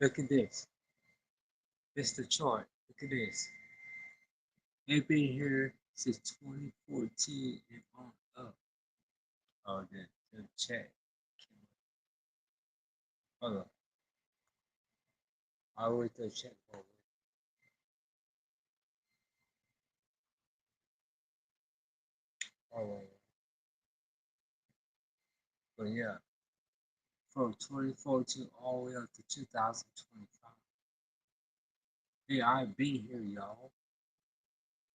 Look at this. This is the chart. Look at this. They've been here since 2014 and on up. Oh, the chat. Hold on. I'll wait till the chat over. Oh, but yeah, from 2014 all the way up to 2025. Yeah, I've been here, y'all,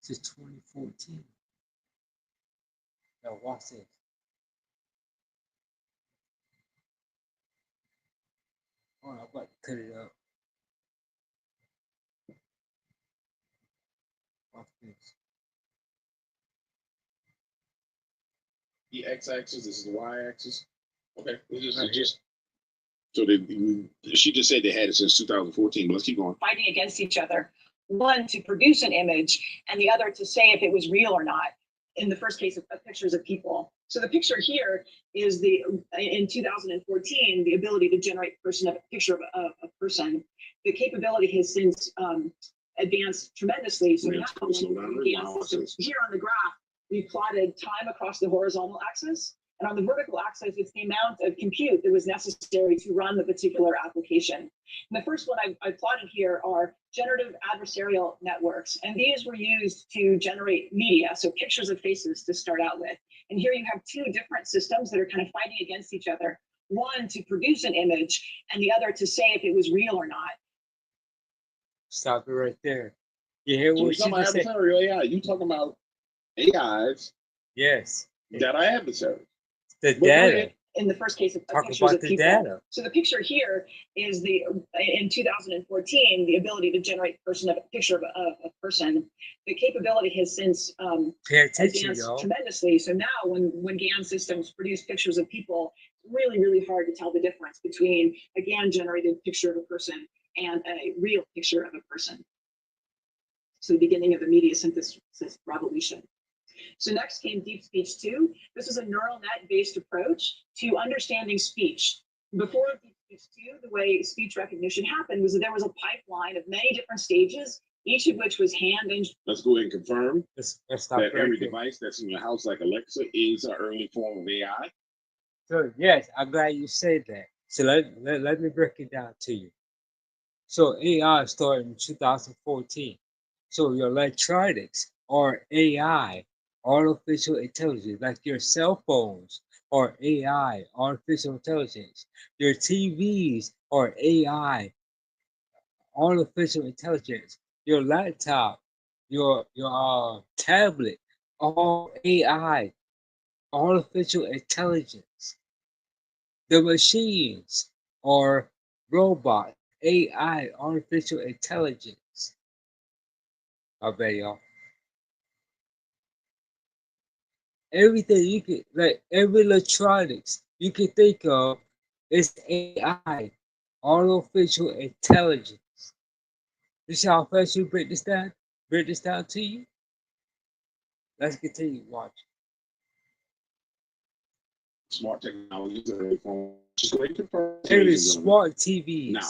since 2014. Now watch this. Oh, I'm about to cut it up. Watch this. The x-axis, this is the y-axis. Okay, Right just so she just said they had it since 2014, but let's keep going. Fighting against each other, one to produce an image and the other to say if it was real or not. In the first case of pictures of people. So the picture here is in 2014, the ability to generate a picture of a person. The capability has since advanced tremendously. So now here on the graph, we plotted time across the horizontal axis. And on the vertical axis, it's the amount of compute that was necessary to run the particular application. And the first one I plotted here are generative adversarial networks. And these were used to generate media, so pictures of faces to start out with. And here you have two different systems that are kind of fighting against each other. One to produce an image and the other to say if it was real or not. Stop it right there. You hear So what you're talking about adversarial AI. You talking about AIs yes. that are adversaries. The data. In the first case of talk pictures about of the people. data. So the picture here is in 2014, the ability to generate a picture of a person. The capability has since advanced tremendously. So now when GAN systems produce pictures of people, it's really, really hard to tell the difference between a GAN generated picture of a person and a real picture of a person. So the beginning of the media synthesis revolution. So next came Deep Speech 2. This is a neural net-based approach to understanding speech. Before Deep Speech 2, the way speech recognition happened was that there was a pipeline of many different stages, each of which was hand-engineered. Let's go ahead and confirm that every device that's in your house, like Alexa, is an early form of AI. So yes, I'm glad you said that. So let me break it down to you. So AI started in 2014. So your electronics or AI, artificial intelligence, like your cell phones or AI, artificial intelligence, your TVs or AI, artificial intelligence, your laptop, your tablet, all AI, artificial intelligence. The machines or robot, AI, artificial intelligence. I bet y'all. Everything you could, like every electronics you can think of is AI, artificial intelligence. You see how fast you break this down? Break this down to you? Let's continue watching. Smart technologies are early form. Just go ahead and confirm. It is smart TVs. Now,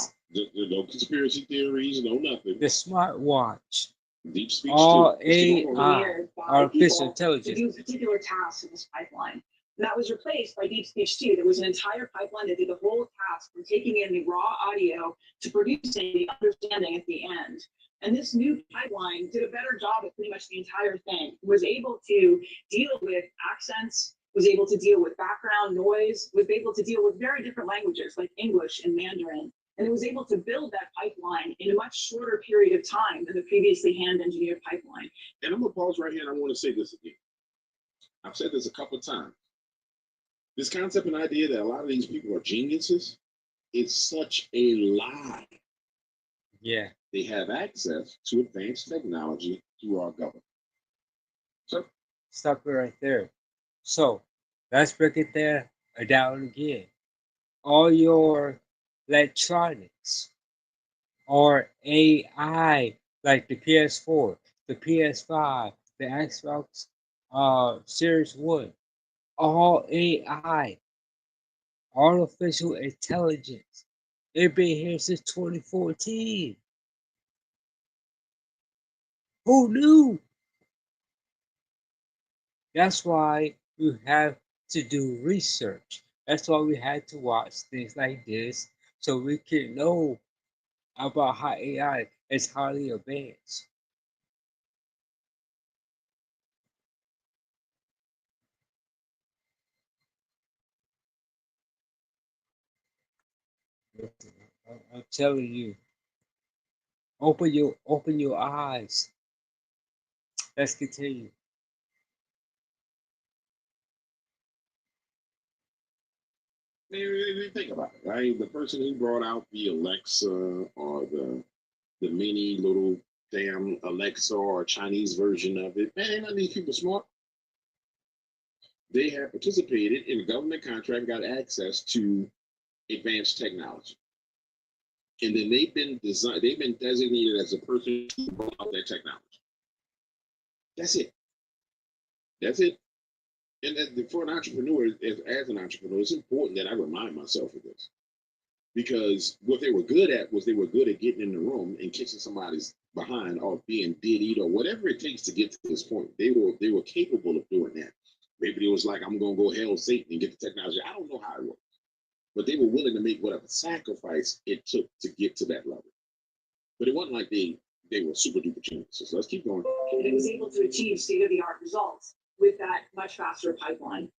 no conspiracy theories, no nothing. The smart watch. Deep Speech all AI, artificial intelligence. To do particular tasks in this pipeline. And that was replaced by Deep Speech 2. There was an entire pipeline that did the whole task from taking in the raw audio to producing the understanding at the end. And this new pipeline did a better job at pretty much the entire thing. Was able to deal with accents, was able to deal with background noise, was able to deal with very different languages like English and Mandarin. And it was able to build that pipeline in a much shorter period of time than the previously hand-engineered pipeline. And I'm gonna pause right here and I want to say this again. I've said this a couple of times. This concept and idea that a lot of these people are geniuses, it's such a lie. Yeah. They have access to advanced technology through our government. So stop it right there. So let's break it there down again. All your electronics or AI, like the PS4, the PS5, the Xbox Series 1, all AI, artificial intelligence, It's been here since 2014. Who knew? That's why you have to do research. That's why we had to watch things like this so we can know about how AI is highly advanced. I'm telling you, open your eyes. Let's continue. Think about it, right? The person who brought out the Alexa or the mini little damn Alexa or Chinese version of it, man, ain't none of these people smart. They have participated in a government contract, got access to advanced technology. And then they've been designated as a person to roll out that technology. That's it. That's it. And for an entrepreneur, as an entrepreneur, it's important that I remind myself of this. Because what they were good at was they were good at getting in the room and kissing somebody's behind or being diddied or whatever it takes to get to this point. They were capable of doing that. Maybe it was like, I'm gonna go hell Satan and get the technology. I don't know how it works. But they were willing to make whatever sacrifice it took to get to that level. But it wasn't like they were super duper geniuses. So let's keep going. And it was able to achieve state-of-the-art results with that much faster pipeline.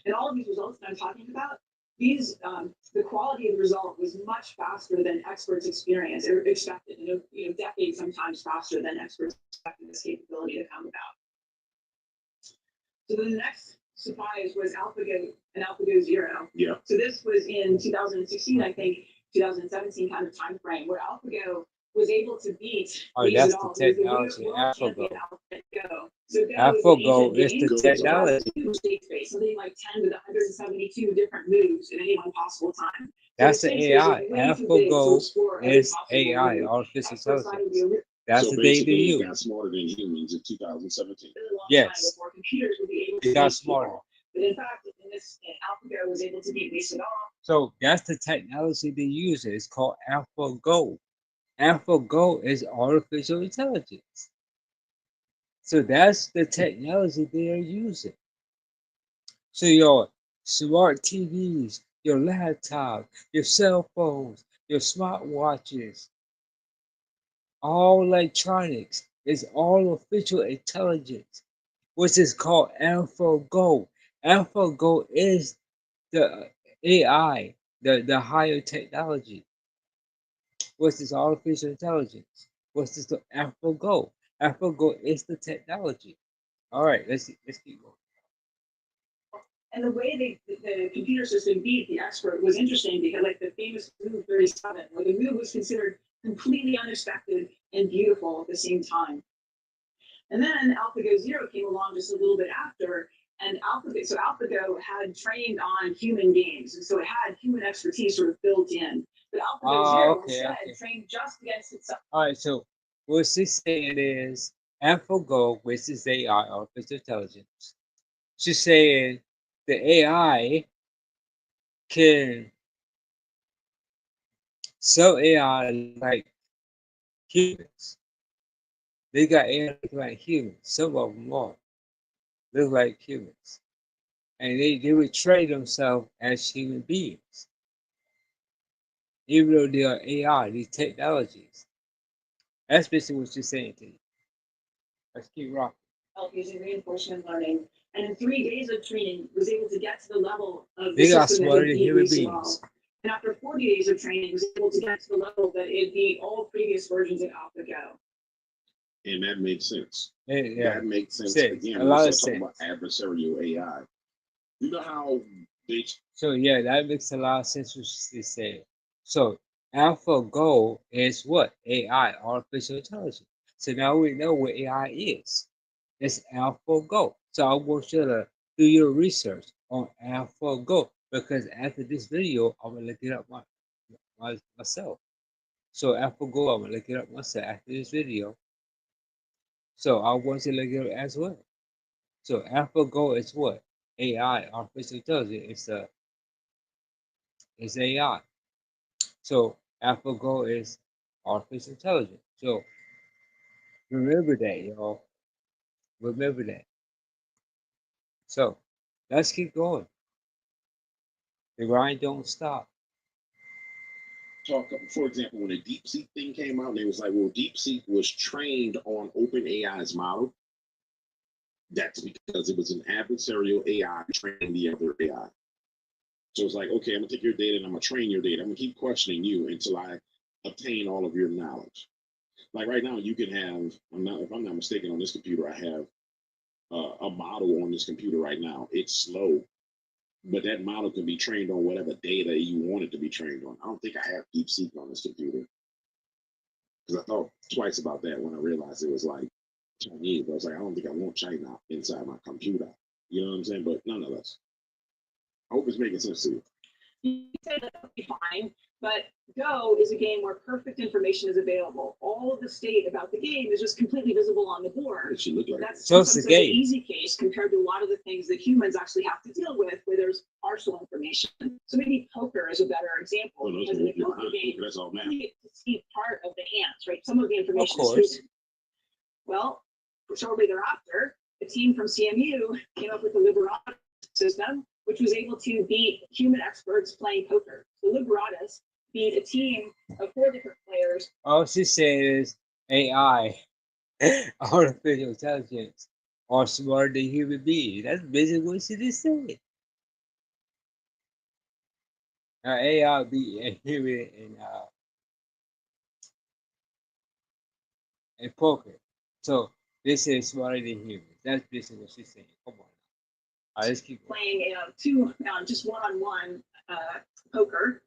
And all of these results that I'm talking about, these the quality of the result was much faster than experts experienced or expected, decades sometimes faster than experts expected this capability to come about. So the next surprise was AlphaGo and AlphaGo Zero. Yeah. So this was in 2016, I think, 2017 kind of time frame where AlphaGo was able to beat. Oh, that's the technology, AlphaGo. AlphaGo is the technology. Something like 10 to the 172 different moves at any one possible time. That's the AI. AlphaGo is AI, artificial intelligence. That's the thing they use. It got smarter than humans in 2017. Yes. It got smarter. But in fact, AlphaGo was able to beat Lisa Dahl. So that's the technology they use. It's called AlphaGo. AlphaGo is artificial intelligence. So that's the technology they are using. So your smart TVs, your laptop, your cell phones, your smartwatches, all electronics is artificial intelligence, which is called AlphaGo. AlphaGo is the AI, the higher technology. What's this artificial intelligence? What's this the AlphaGo? AlphaGo is the technology. All right, let's keep going. And the way the computer system beat the expert was interesting because, like the famous move 37, where the move was considered completely unexpected and beautiful at the same time. And then AlphaGo Zero came along just a little bit after, and AlphaGo had trained on human beings, and so it had human expertise sort of built in. But AlphaGo Zero instead trained just against itself. All right, so what she's saying is AlphaGo, which is AI, artificial intelligence. She's saying the AI can some AI like humans. They got AI look like humans. Some of them are look like humans, and they would train themselves as human beings, even though they are AI. These technologies. That's basically what she's saying to you. Let's keep rocking. Using reinforcement learning, and in 3 days of training, was able to get to the level of they got smarter than human beings. And after 40 days of training, was able to get to the level that it beat all previous versions of AlphaGo. And that makes sense. Yeah. That makes sense. Again, a lot of sense. About adversarial AI. You know how they. So yeah, that makes a lot of sense what they say. So AlphaGo is what? AI, artificial intelligence. So now we know what AI is. It's AlphaGo. So I want you to do your research on AlphaGo because after this video, I'm gonna look it up myself. So AlphaGo, I'm gonna look it up myself after this video. So I want you to look it up as well. So AlphaGo is what? AI, artificial intelligence. It's AI. So AlphaGo is artificial intelligence. So remember that, y'all. Remember that. So let's keep going. The grind don't stop. Talk, for example, when the DeepSeek thing came out, and it was like, well, DeepSeek was trained on OpenAI's model. That's because it was an adversarial AI training the other AI. So it's like, okay, I'm gonna take your data and I'm gonna train your data. I'm gonna keep questioning you until I obtain all of your knowledge. Like right now, you can have, if I'm not mistaken, on this computer, I have a model on this computer right now. It's slow, but that model can be trained on whatever data you want it to be trained on. I don't think I have DeepSeek on this computer because I thought twice about that when I realized it was like Chinese. But I was like, I don't think I want China inside my computer. You know what I'm saying? But nonetheless, I hope it's making sense to you. You say that would be fine, but Go is a game where perfect information is available. All of the state about the game is just completely visible on the board. It should look like That's So it's a an game. easy case compared to a lot of the things that humans actually have to deal with, where there's partial information. So maybe poker is a better example. Oh, no, Because in a poker game, that's all math. you get to see part of the hands, right? Some of the information Of is course. hidden. Well, shortly thereafter, a team from CMU came up with the Liberatus system, which was able to beat human experts playing poker. So Liberatus beat a team of 4 different players. All she said is AI, artificial intelligence, are smarter than human beings. That's basically what she just said. Now AI be a human in poker. So this is smarter than humans. That's basically what she's saying. Come on. All right, let's keep going. Playing just one-on-one poker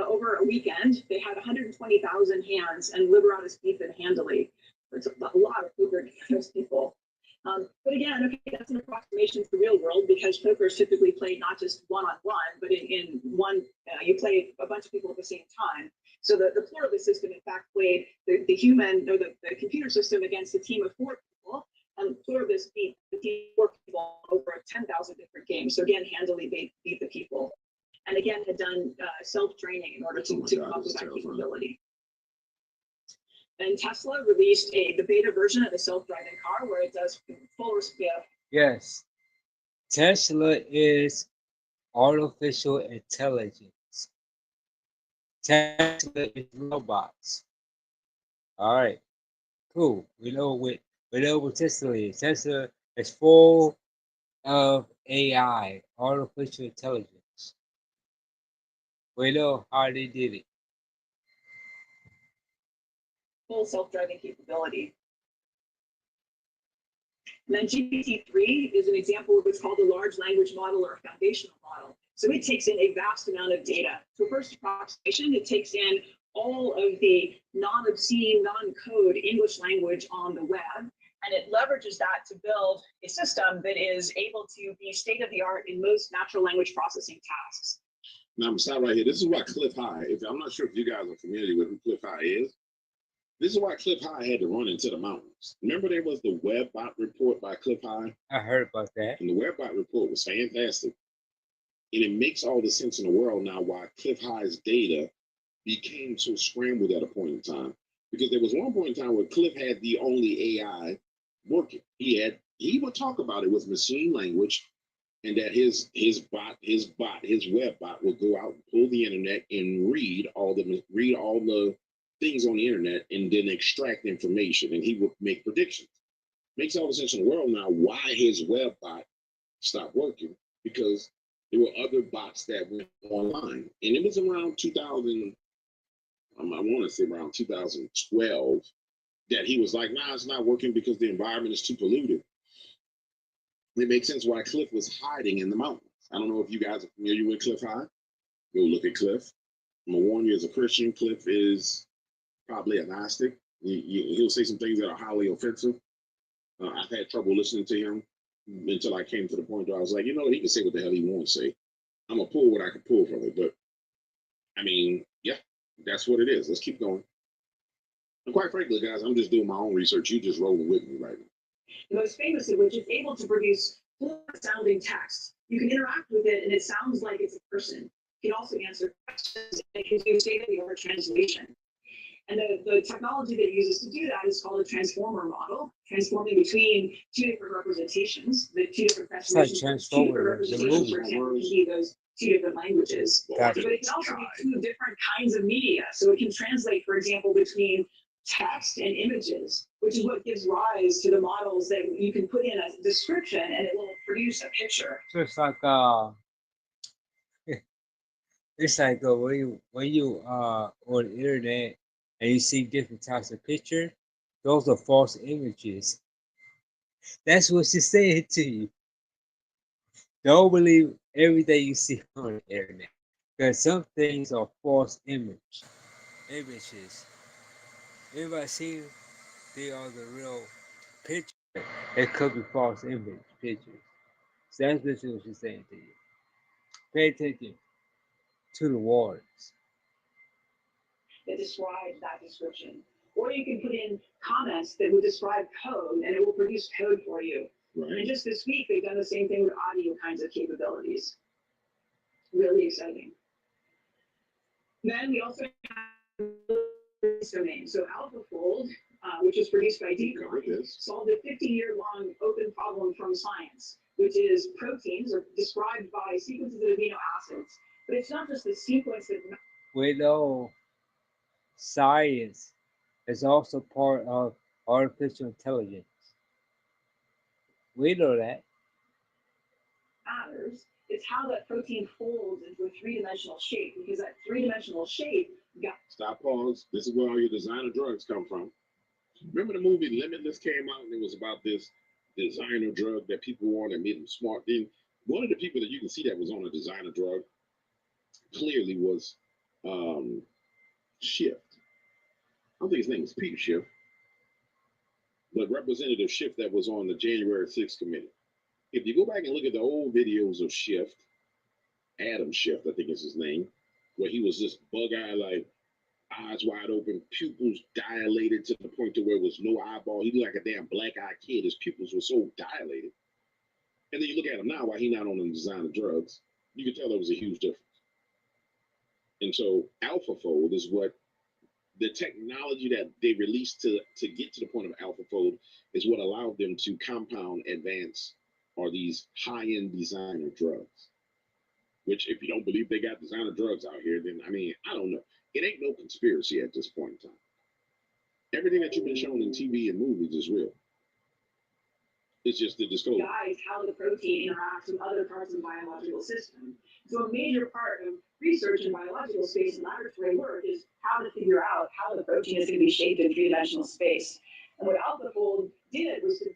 over a weekend. They had 120,000 hands, and Liberatus beat them handily. It's a lot of poker to those people. But again, okay, that's an approximation to the real world because poker is typically played not just one-on-one, but in one, you play a bunch of people at the same time. So the pluralist system, in fact, played the human or the computer system against a team of 4 people, and pluralist beat the team of 4 people over 10,000 different games. So again, handily beat the people. And again, had done self-training in order to come up with that capability. And Tesla released the beta version of the self-driving car where it does full Yes. Tesla is artificial intelligence. Tesla is robots. All right. Cool. We know what Tesla is. Tesla is full of AI, artificial intelligence. We know how they did it. full self-driving capability. And then GPT-3 is an example of what's called a large language model or a foundational model. So it takes in a vast amount of data. So first approximation, it takes in all of the non-obscene, non-code English language on the web, and it leverages that to build a system that is able to be state-of-the-art in most natural language processing tasks. Now I'm gonna stop right here. This is why Cliff High, I'm not sure if you guys are familiar with who Cliff High is. This is why Cliff High had to run into the mountains. Remember there was the WebBot report by Cliff High? I heard about that. And the WebBot report was fantastic. And it makes all the sense in the world now why Cliff High's data became so scrambled at a point in time. Because there was one point in time where Cliff had the only AI working. He would talk about it with machine language, and that his web bot would go out and pull the internet and read all the things on the internet and then extract information, and he would make predictions. Makes all the sense in the world now why his web bot stopped working, because there were other bots that went online. And it was around 2000, I want to say around 2012, that he was like, nah, it's not working because the environment is too polluted. It makes sense why Cliff was hiding in the mountains. I don't know if you guys are familiar with Cliff High. Go look at Cliff. I'm gonna warn you, as a Christian, Cliff is probably a Gnostic. He'll say some things that are highly offensive. I've had trouble listening to him until I came to the point where I was like, you know, he can say what the hell he wants to say. I'm gonna pull what I can pull from it. But I mean, yeah, that's what it is. Let's keep going. And quite frankly, guys, I'm just doing my own research. You just rolling with me right now. The most famous of which is able to produce full sounding text. You can interact with it and it sounds like it's a person. can also answer questions, and it can do state-of-the-art translation. And the technology that it uses to do that is called a transformer model, transforming between two different representations, the two different It's like representations, two different Transformers, the representations, for movie. example, can be those two different languages. Gotcha. But it can also be two different kinds of media. So it can translate, for example, between text and images, which is what gives rise to the models that you can put in a description and it will produce a picture. So it's like it's like when you on the internet and you see different types of pictures, those are false images. That's what she's saying to you. Don't believe everything you see on the internet. Because some things are false images. Everybody see they are the real picture. It could be false image pictures. So that's basically what she's saying to you. Pay attention to the words. That describes that description. Or you can put in comments that would describe code and it will produce code for you. Right. And just this week, they've done the same thing with audio kinds of capabilities. Really exciting. Then we also have this domain. So AlphaFold, which was produced by DeepMind, solved a 50-year-long open problem from science, which is proteins are described by sequences of amino acids. But it's not just the sequence that We know science is also part of artificial intelligence. We know that. matters. It's how that protein folds into a three-dimensional shape, because that three-dimensional shape got. Stop, pause. This is where all your designer drugs come from. Remember the movie Limitless came out and it was about this designer drug that people wanted and made them smart. Then one of the people that you can see that was on a designer drug clearly was Schiff. I don't think his name was Peter Schiff, but Representative Schiff that was on the January 6th committee. If you go back and look at the old videos of Schiff, Adam Schiff, I think is his name, where he was this bug-eyed, like eyes wide open, pupils dilated to the point to where it was no eyeball. He looked like a damn black-eyed kid. His pupils were so dilated. And then you look at him now while he's not on the design of drugs, you can tell there was a huge difference. And so AlphaFold is what the technology that they released to get to the point of AlphaFold is what allowed them to compound, advance, or these high-end designer drugs. Which, if you don't believe they got designer drugs out here, then I mean, I don't know. It ain't no conspiracy at this point in time. Everything that you've been shown in TV and movies is real. It's just the disclosure. Guides how the protein interacts with other parts of the biological system. So a major part of research in biological space and laboratory work is how to figure out how the protein is going to be shaped in three-dimensional space. And what AlphaFold did was to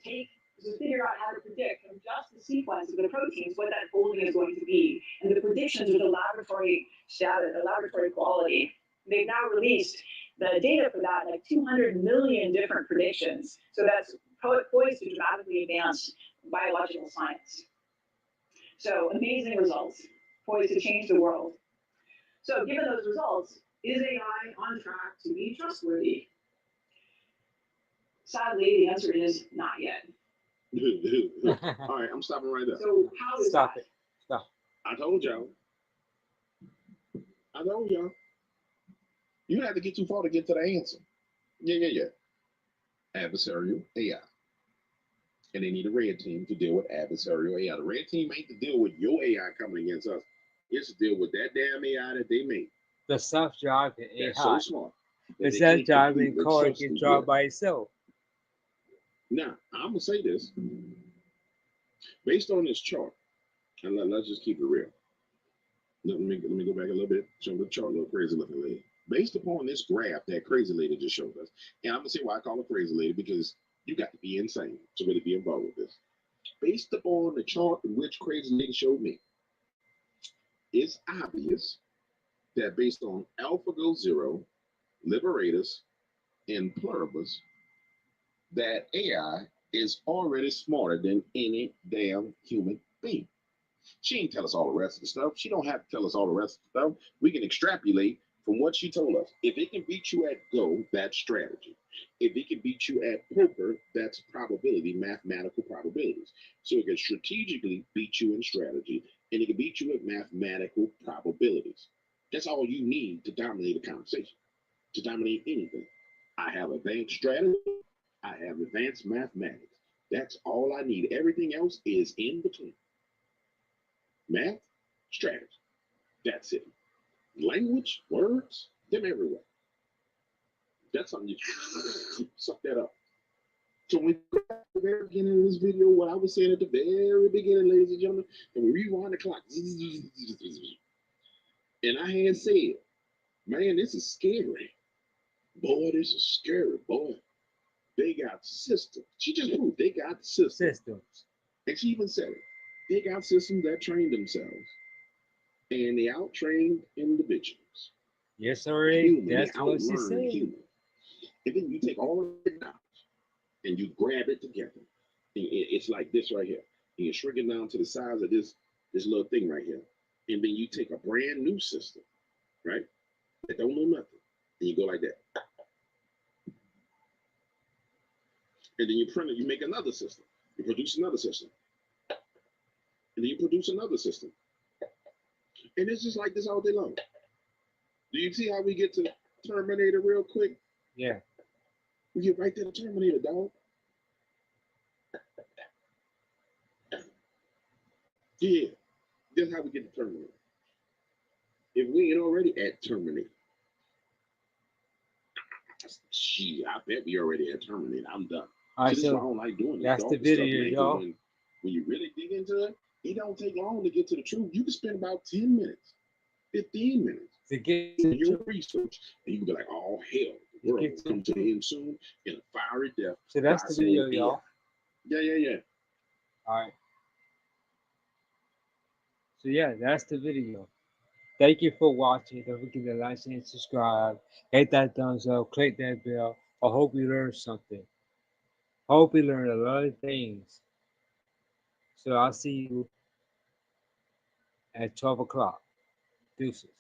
figure out how to predict from just the sequence of the proteins what that folding is going to be. And the predictions are the laboratory status, the laboratory quality. They've now released the data for that, like 200 million different predictions. So that's poised to dramatically advance biological science. So amazing results, poised to change the world. So given those results, is AI on track to be trustworthy? Sadly, the answer is not yet. All right, I'm stopping right there. So how is Stop that? it. Stop. I told y'all. You had to get too far to get to the answer. Yeah. Adversarial AI. And they need a red team to deal with adversarial AI. The red team ain't to deal with your AI coming against us. It's to deal with that damn AI that they made. The self-driving AI. That's so smart. The self-driving car can drive by itself. Now, I'm gonna say this. Based on this chart, and let's just keep it real. Let me go back a little bit, show the chart, little crazy looking lady. Based upon this graph that crazy lady just showed us, and I'm gonna say why I call her crazy lady, because you got to be insane to really be involved with this. Based upon the chart in which crazy lady showed me, it's obvious that based on AlphaGo Zero, Liberatus, and Pluribus, that AI is already smarter than any damn human being. She ain't tell us all the rest of the stuff. She don't have to tell us all the rest of the stuff. We can extrapolate from what she told us. If it can beat you at Go, that's strategy. If it can beat you at poker, that's probability, mathematical probabilities. So it can strategically beat you in strategy. And it can beat you with mathematical probabilities. That's all you need to dominate a conversation, to dominate anything. I have advanced strategy, I have advanced mathematics. That's all I need. Everything else is in between. Math, strategy. That's it. Language, words, them everywhere. That's something you suck that up. So when at the very beginning of this video, what I was saying at the very beginning, ladies and gentlemen, and we rewind the clock, and I had said, man, this is scary. Boy, this is scary, boy. They got systems. She just proved they got systems. And she even said it. They got systems that train themselves. And they out-trained individuals. Yes, sir. That's what she said. Human. And then you take all of it knowledge and you grab it together. It's like this right here. And you shrink it down to the size of this little thing right here. And then you take a brand new system, right? That don't know nothing. And you go like that. And then you print it, you make another system. You produce another system. And then you produce another system. And it's just like this all day long. Do you see how we get to Terminator real quick? Yeah. We get right there to Terminator, dog. Yeah. That's how we get to Terminator. If we ain't already at Terminator. Gee, I bet we already at Terminator. I'm done. All right, so this is why I don't like doing that's the video, y'all. When you really dig into it, it don't take long to get to the truth. You can spend about 10 minutes, 15 minutes to get your research, and you can be like, oh, hell, the world will come to the end soon in a fiery death. So that's the video, y'all. Yeah. All right. So yeah, that's the video. Thank you for watching. Don't forget to like and subscribe. Hit that thumbs up. Click that bell. I hope you learned something. Hope you learned a lot of things. So I'll see you at 12 o'clock. Deuces.